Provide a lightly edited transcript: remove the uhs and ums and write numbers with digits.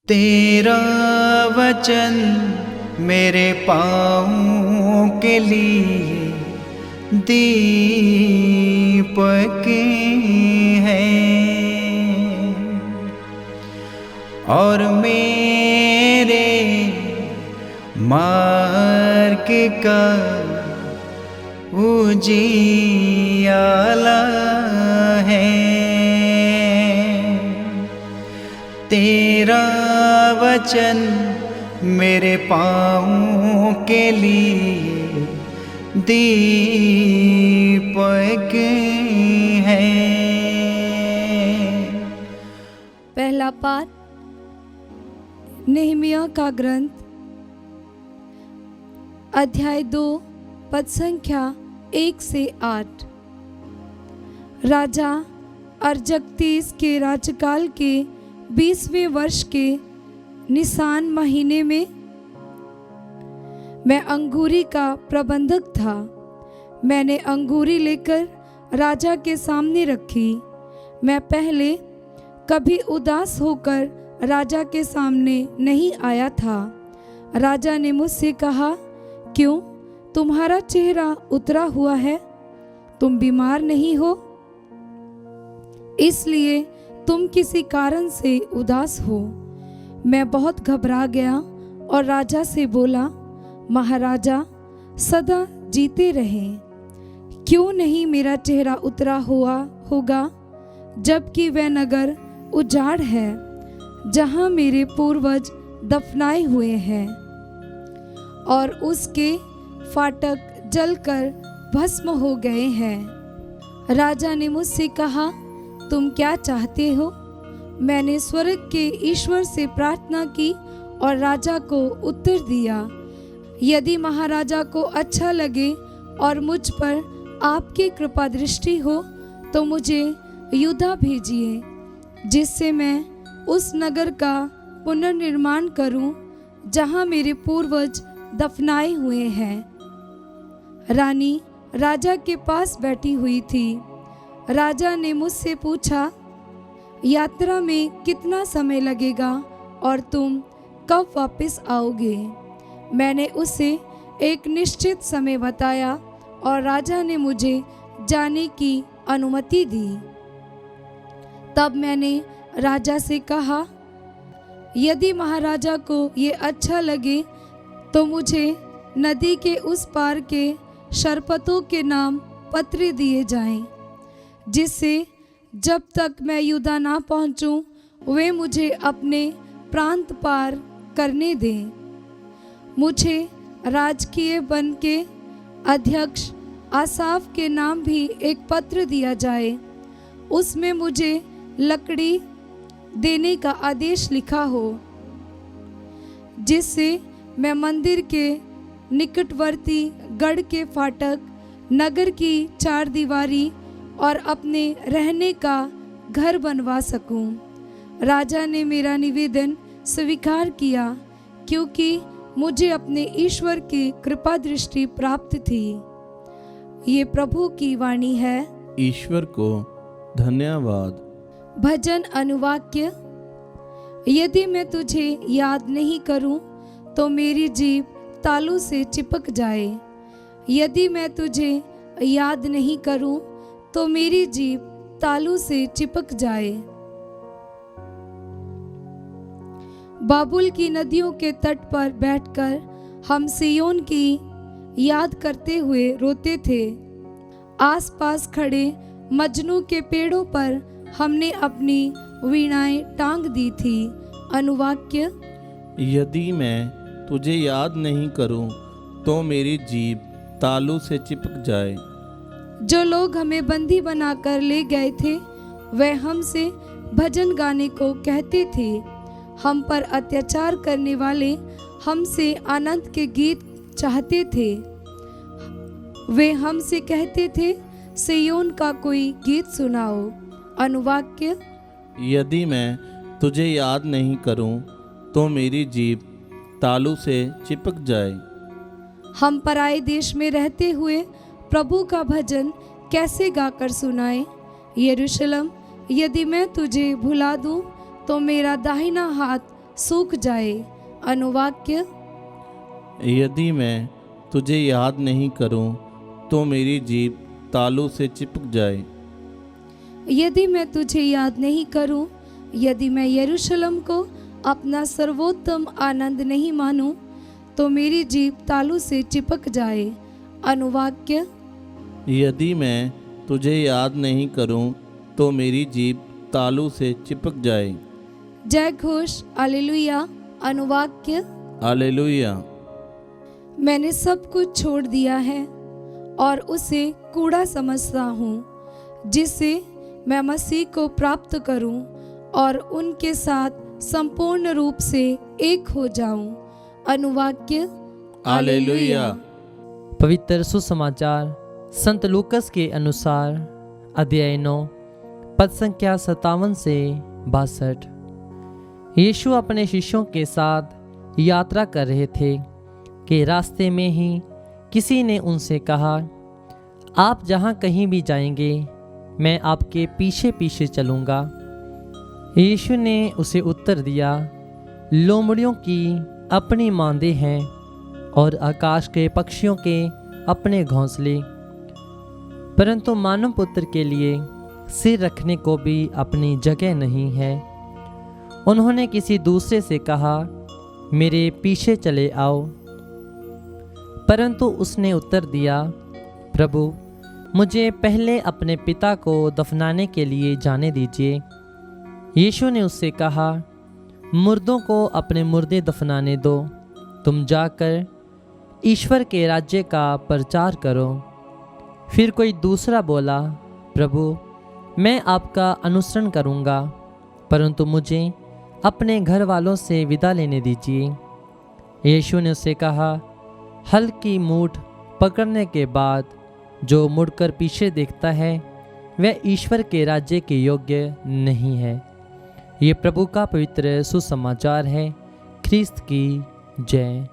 तेरा वचन मेरे पाँव के लिए दीपक है और मेरे मार्ग का उजियाला है। तेरा वचन मेरे पाँव के लिए दीपक है। पहला पाठ नेहमिया का ग्रंथ अध्याय 2 पद संख्या 1 से 8। राजा अर्जक्तीस के राज्यकाल के 20वें वर्ष के निसान महीने में मैं अंगूरी का प्रबंधक था। मैंने अंगूरी लेकर राजा के सामने रखी। मैं पहले कभी उदास होकर राजा के सामने नहीं आया था। राजा ने मुझसे कहा, क्यों, तुम्हारा चेहरा उतरा हुआ है? तुम बीमार नहीं हो, इसलिए तुम किसी कारण से उदास हो। मैं बहुत घबरा गया और राजा से बोला, महाराजा सदा जीते रहें। क्यों नहीं मेरा चेहरा उतरा हुआ होगा, जबकि वह नगर उजाड़ है जहां मेरे पूर्वज दफनाए हुए हैं और उसके फाटक जलकर भस्म हो गए हैं। राजा ने मुझसे कहा, तुम क्या चाहते हो? मैंने स्वर्ग के ईश्वर से प्रार्थना की और राजा को उत्तर दिया, यदि महाराजा को अच्छा लगे और मुझ पर आपकी कृपा दृष्टि हो तो मुझे युद्धा भेजिए, जिससे मैं उस नगर का पुनर्निर्माण करूं जहां मेरे पूर्वज दफनाए हुए हैं। रानी राजा के पास बैठी हुई थी। राजा ने मुझसे पूछा, यात्रा में कितना समय लगेगा और तुम कब वापस आओगे? मैंने उसे एक निश्चित समय बताया और राजा ने मुझे जाने की अनुमति दी। तब मैंने राजा से कहा, यदि महाराजा को ये अच्छा लगे तो मुझे नदी के उस पार के शरपतों के नाम पत्र दिए जाएं, जिससे जब तक मैं युद्धा ना पहुंचूं वे मुझे अपने प्रांत पार करने दें। मुझे राजकीय वन के अध्यक्ष आसाफ के नाम भी एक पत्र दिया जाए। उसमें मुझे लकड़ी देने का आदेश लिखा हो, जिससे मैं मंदिर के निकटवर्ती गढ़ के फाटक, नगर की 4 दीवारी और अपने रहने का घर बनवा सकूं। राजा ने मेरा निवेदन स्वीकार किया, क्योंकि मुझे अपने ईश्वर की कृपा दृष्टि प्राप्त थी। ये प्रभु की वाणी है। ईश्वर को धन्यवाद। भजन अनुवाक्य। यदि मैं तुझे याद नहीं करूं तो मेरी जीभ तालू से चिपक जाए। यदि मैं तुझे याद नहीं करूं तो मेरी जीभ तालू से चिपक जाए। बाबुल की नदियों के तट पर बैठकर हम सियोन की याद करते हुए रोते थे। आसपास खड़े मजनू के पेड़ों पर हमने अपनी वीणाएं टांग दी थी। अनुवाक्य। यदि मैं तुझे याद नहीं करूं तो मेरी जीभ तालू से चिपक जाए। जो लोग हमें बंदी बनाकर ले गए थे वह हमसे भजन गाने को कहते थे। हम पर अत्याचार करने वाले हमसे आनंद के गीत चाहते थे। वे हमसे कहते थे, सियोन का कोई गीत सुनाओ। अनुवाक्य। यदि मैं तुझे याद नहीं करूं तो मेरी जीभ तालू से चिपक जाए। हम पराए देश में रहते हुए प्रभु का भजन कैसे गाकर सुनाएं? यरूशलेम, यदि मैं तुझे भुला दूं तो मेरा दाहिना हाथ सूख जाए। अनुवाक्य। यदि मैं तुझे याद नहीं करूं तो मेरी जीभ तालू से चिपक जाए। यदि मैं तुझे याद नहीं करूं, यदि मैं यरूशलेम को अपना सर्वोत्तम आनंद नहीं मानूं, तो मेरी जीभ तालू से चिपक जाए। अनुवाक्य। यदि मैं तुझे याद नहीं करूं तो मेरी जीभ तालू से चिपक जाए। जय घोष। हालेलुया। अनुवाक्य। हालेलुया। मैंने सब कुछ छोड़ दिया है और उसे कूड़ा समझता हूँ, जिससे मैं मसीह को प्राप्त करूँ और उनके साथ संपूर्ण रूप से एक हो जाऊँ। अनुवाक्य। हालेलुया। पवित्र सुसमाचार संत लूकस के अनुसार अध्याय 9 पद संख्या 57 से 62। यीशु अपने शिष्यों के साथ यात्रा कर रहे थे कि रास्ते में ही किसी ने उनसे कहा, आप जहाँ कहीं भी जाएंगे मैं आपके पीछे पीछे चलूँगा। यीशु ने उसे उत्तर दिया, लोमड़ियों की अपनी मांदें हैं और आकाश के पक्षियों के अपने घोंसले, परंतु मानव पुत्र के लिए सिर रखने को भी अपनी जगह नहीं है। उन्होंने किसी दूसरे से कहा, मेरे पीछे चले आओ। परंतु उसने उत्तर दिया, प्रभु मुझे पहले अपने पिता को दफनाने के लिए जाने दीजिए। यीशु ने उससे कहा, मुर्दों को अपने मुर्दे दफनाने दो, तुम जाकर ईश्वर के राज्य का प्रचार करो। फिर कोई दूसरा बोला, प्रभु मैं आपका अनुसरण करूँगा, परंतु मुझे अपने घर वालों से विदा लेने दीजिए। यीशु ने उससे कहा, हल की मूठ पकड़ने के बाद जो मुड़कर पीछे देखता है वह ईश्वर के राज्य के योग्य नहीं है। ये प्रभु का पवित्र सुसमाचार है। ख्रीस्त की जय।